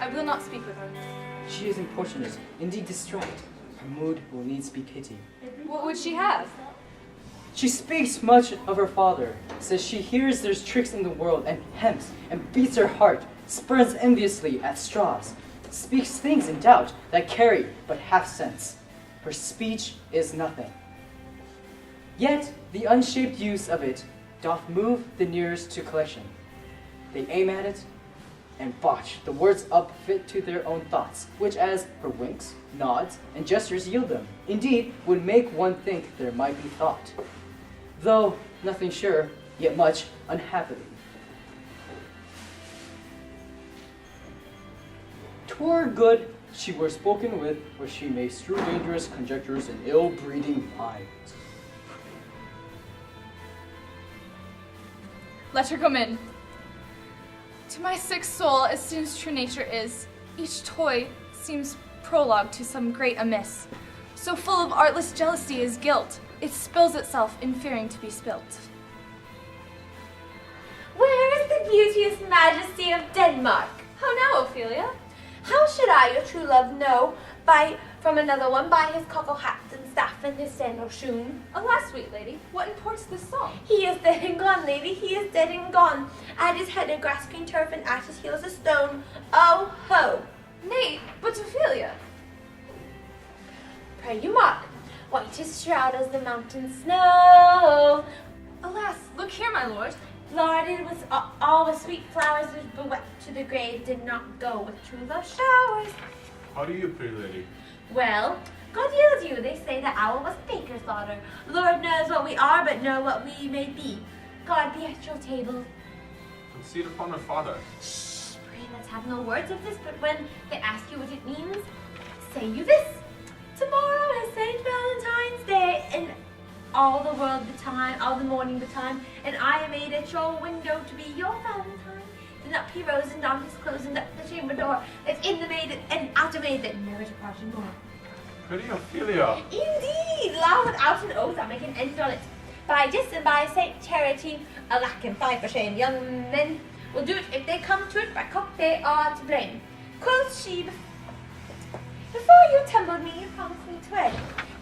I will not speak with her. She is importunate, indeed distraught. Her mood will needs be pitied. What would she have? She speaks much of her father, says she hears there's tricks in the world, and hems and beats her heart, spurns enviously at straws, speaks things in doubt that carry but half sense. Her speech is nothing. Yet the unshaped use of it doth move the nearest to collection. They aim at it and botch the words up fit to their own thoughts, which as her winks, nods, and gestures yield them, indeed would make one think there might be thought. Though nothing sure, yet much unhappily. "'Twere good she were spoken with, where she may strew dangerous conjectures and ill-breeding minds." Let her come in. To my sick soul, as soon as true nature is, each toy seems prologue to some great amiss. So full of artless jealousy is guilt, it spills itself in fearing to be spilt. Where is the beauteous majesty of Denmark? How now, Ophelia? How should I, your true love, know from another one by his cockle hat and staff and his sandal shoon? Alas, sweet lady, what imports this song? He is dead and gone, lady, he is dead and gone. At his head a grass-green turf, and at his heels a stone. Oh ho! Nay, but Ophelia. Pray you mark, white as shroud as the mountain snow. Alas, look here, my lord. Larded with all the sweet flowers, which bewet to the grave, did not go with true love showers. How do you, pretty lady? Well, God yields you. They say the owl was baker's daughter. Lord knows what we are, but know what we may be. God be at your table. Concede upon her father. Shh, pray let's have no words of this, but when they ask you what it means, say you this. Tomorrow is St. Valentine's Day, and all the world the time, all the morning the time, and I am made at your window to be your Valentine. Then up he rose and donned his clothes and up the chamber door, that's in the maid and out a maid that never departed more. Pretty Ophelia. Indeed, loud out an oath, I'll make an end on it. By this and by Saint Charity, alack and fie for shame, young men will do it if they come to it, by cock they are to blame. Quoth she, before you tumbled me, you promised me to wed.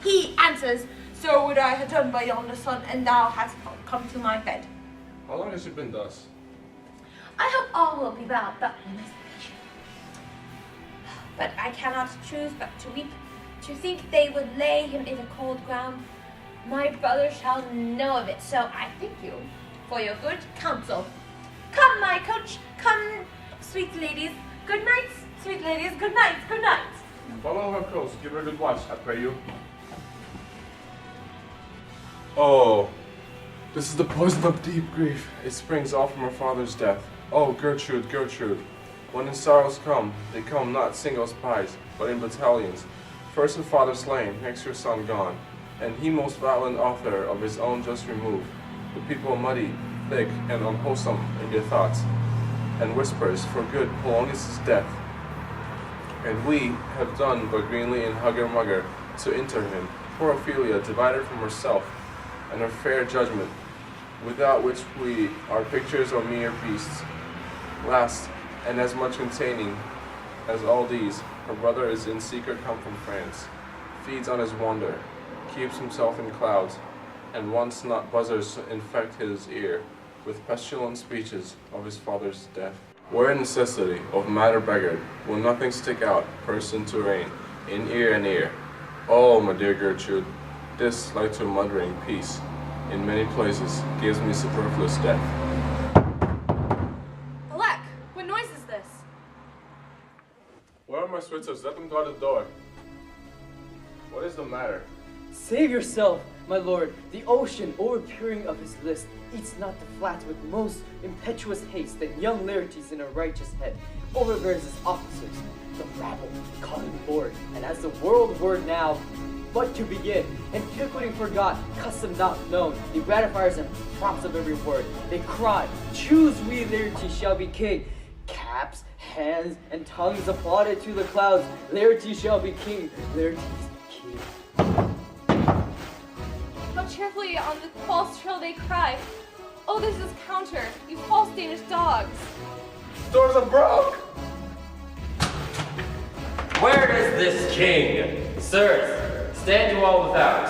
He answers, so would I have done by yonder sun, and thou hast come to my bed. How long has it been thus? I hope all will be well, but we must be patient. But I cannot choose but to weep, to think they would lay him in the cold ground. My brother shall know of it, so I thank you for your good counsel. Come, my coach, come, sweet ladies, good nights, sweet ladies, good nights, good nights. Follow her close, give her a good watch, I pray you. Oh, this is the poison of deep grief. It springs all from her father's death. Oh, Gertrude, Gertrude. When the sorrows come, they come not single spies, but in battalions. First her father slain, next her son gone, and he most violent author of his own just remove. The people muddy, thick, and unwholesome in their thoughts, and whispers for good Polonius' death. And we have done but greenly in hugger-mugger to inter him, poor Ophelia divided from herself and her fair judgment, without which we are pictures or mere beasts. Last, and as much containing as all these, her brother is in secret come from France, feeds on his wonder, keeps himself in clouds, and wants not buzzers to infect his ear with pestilent speeches of his father's death. Where necessity of matter beggared, will nothing stick out, person to reign, in ear and ear. Oh, my dear Gertrude, this, like to muttering peace, in many places, gives me superfluous death. Alack, what noise is this? Where are my Switzers? Let them guard the door. What is the matter? Save yourself, my lord. The ocean, overpouring of his list, eats not the flat with most impetuous haste that young Laertes in a righteous head overbears his officers. The rabble call him lord, and as the world were now but to begin, antiquity forgot, custom not known, the ratifiers and prompts of every word. They cry, choose we Laertes shall be king. Caps, hands, and tongues applauded to the clouds. Laertes shall be king, Laertes king. How cheerfully on the false trill they cry. Oh, this is counter, you false Danish dogs. Doors are broke! Where is this king? Sirs, stand you all without.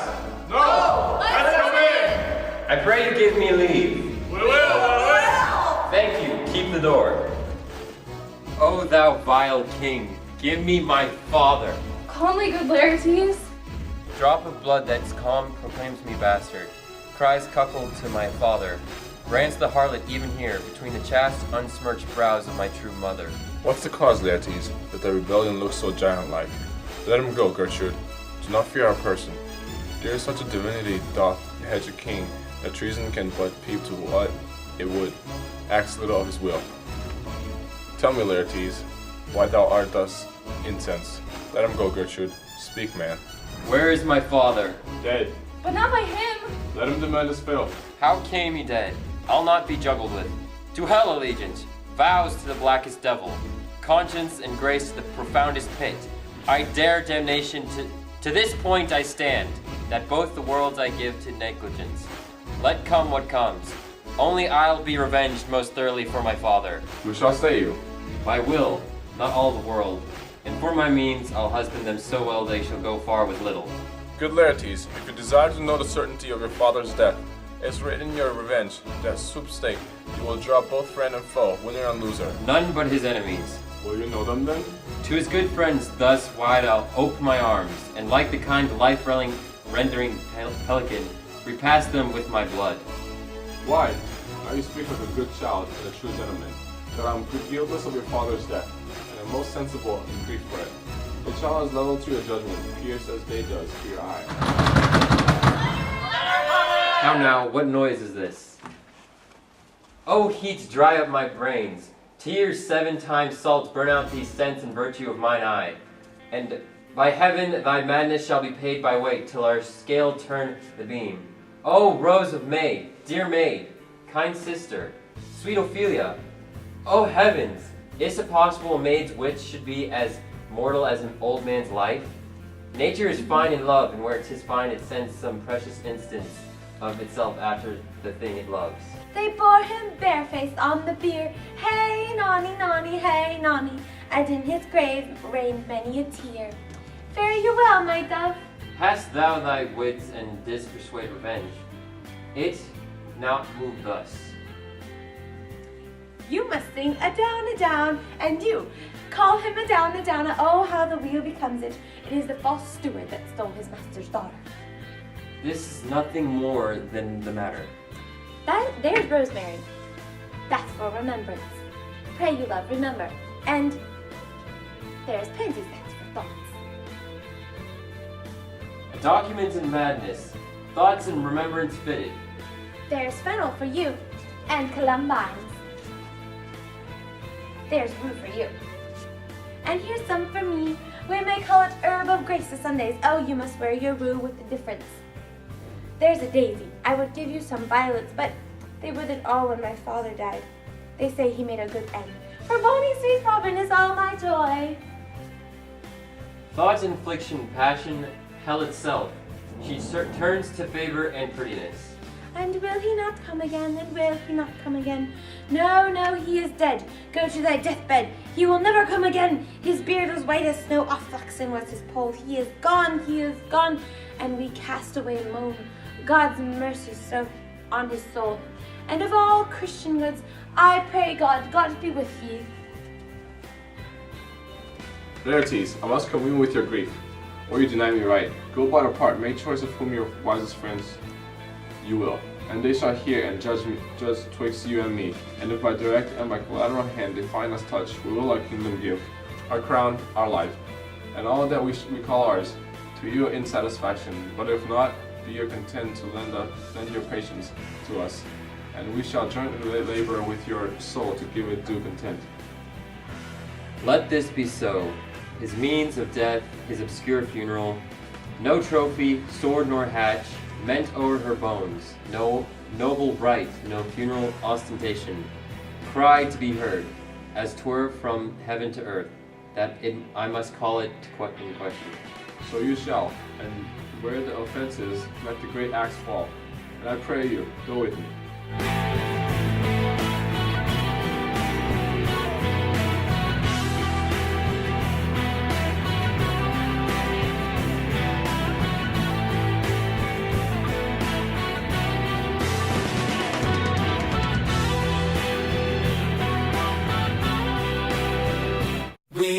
No! Let's come in! I pray you give me leave. We will! Thank you, keep the door. O thou vile king, give me my father. Calmly, good Laertes. Drop of blood that's calm proclaims me bastard. Cries cuckold to my father. Rants the harlot even here, between the chaste, unsmirched brows of my true mother. What's the cause, Laertes, that the rebellion looks so giant-like? Let him go, Gertrude. Do not fear our person. Dear such a divinity doth hedge a king, that treason can but peep to what it would, acts little of his will. Tell me, Laertes, why thou art thus incensed. Let him go, Gertrude. Speak, man. Where is my father? Dead. But not by him. Let him demand his fill. How came he dead? I'll not be juggled with. To hell allegiance, vows to the blackest devil, conscience and grace to the profoundest pit. I dare damnation to this point I stand, that both the worlds I give to negligence. Let come what comes. Only I'll be revenged most thoroughly for my father. Who shall say you? My will, not all the world. And for my means, I'll husband them so well they shall go far with little. Good Laertes, if you desire to know the certainty of your father's death, it's written in your revenge that sweepstake you will draw both friend and foe, winner and loser. None but his enemies. Will you know them then? To his good friends thus wide I'll ope my arms, and like the kind life-rendering pelican, repass them with my blood. Why? Now you speak like a good child and a true gentleman, that I am guiltless of your father's death, and am most sensible in grief for it. The child is level to your judgment, pierced as day does to your eye. How now, what noise is this? Oh, heat dry up my brains. Tears 7 times salt burn out these sense and virtue of mine eye. And by heaven thy madness shall be paid by weight, till our scale turn the beam. Oh, Rose of May, dear maid, kind sister, sweet Ophelia. Oh heavens, is it possible a maid's wit should be as mortal as an old man's life? Nature is fine in love, and where 'tis fine it sends some precious instance of itself after the thing it loves. They bore him barefaced on the bier. Hey, nonny, nonny, hey, nonny. And in his grave rained many a tear. Fare you well, my dove. Hast thou thy wits and didst persuade revenge? It not move thus. You must sing a down, and you call him a down, oh, how the wheel becomes it. It is the false steward that stole his master's daughter. This is nothing more than the matter. There's rosemary. That's for remembrance. Pray you, love, remember. And there's pansies, that's for thoughts. A document in madness, thoughts and remembrance fitted. There's fennel for you, and columbines. There's rue for you. And here's some for me. We may call it herb of grace to Sundays. Oh, you must wear your rue with the difference. There's a daisy. I would give you some violets, but they withered all when my father died. They say he made a good end. For bonny sweet Robin is all my joy. Thought, infliction, passion, hell itself. She turns to favor and prettiness. And will he not come again? And will he not come again? No, no, he is dead. Go to thy deathbed. He will never come again. His beard was white as snow. Off flaxen was his poll. He is gone, he is gone. And we cast away and moan. God's mercy so on his soul. And of all Christian goods, I pray God be with ye. Laertes, I must commune with your grief, or you deny me right. Go but apart, make choice of whom your wisest friends you will, and they shall hear and judge twixt you and me. And if by direct and by collateral hand they find us touched, we will our kingdom give, our crown, our life, and all that we call ours, to you in satisfaction. But if not, be you content to lend your patience to us, and we shall jointly labor with your soul to give it due content. Let this be so. His means of death, his obscure funeral, no trophy, sword nor hatch, meant o'er her bones, no noble rite, no funeral ostentation, cry to be heard, as 'twere from heaven to earth, that I must call it in question. So you shall, and where the offense is, let the great axe fall. And I pray you, go with me.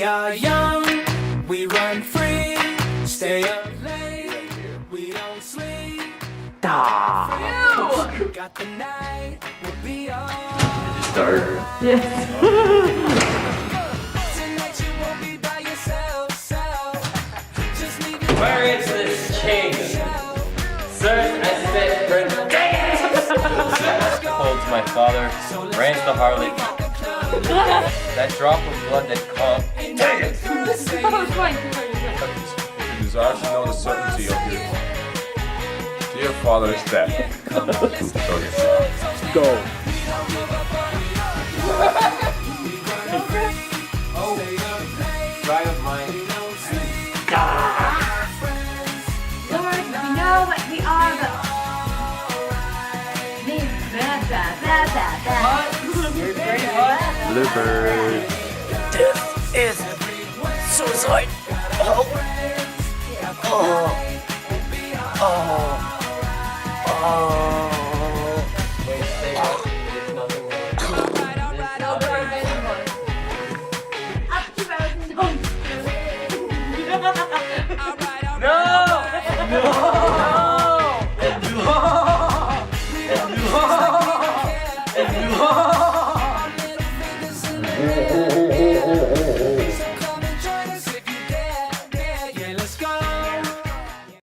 are young, we run free, stay up late, we don't sleep. Got the night, we'll be on. Start. Tonight you won't be by yourself, just leave your Where is this king? Sirs, I spit for holds my father, brands the harlot. That drop of blood that come. Dang it! You desire to know the certainty of your dear father's death. Go. Dry of mine. Lord, we know that we are the. Bloopers. Death is suicide. Oh.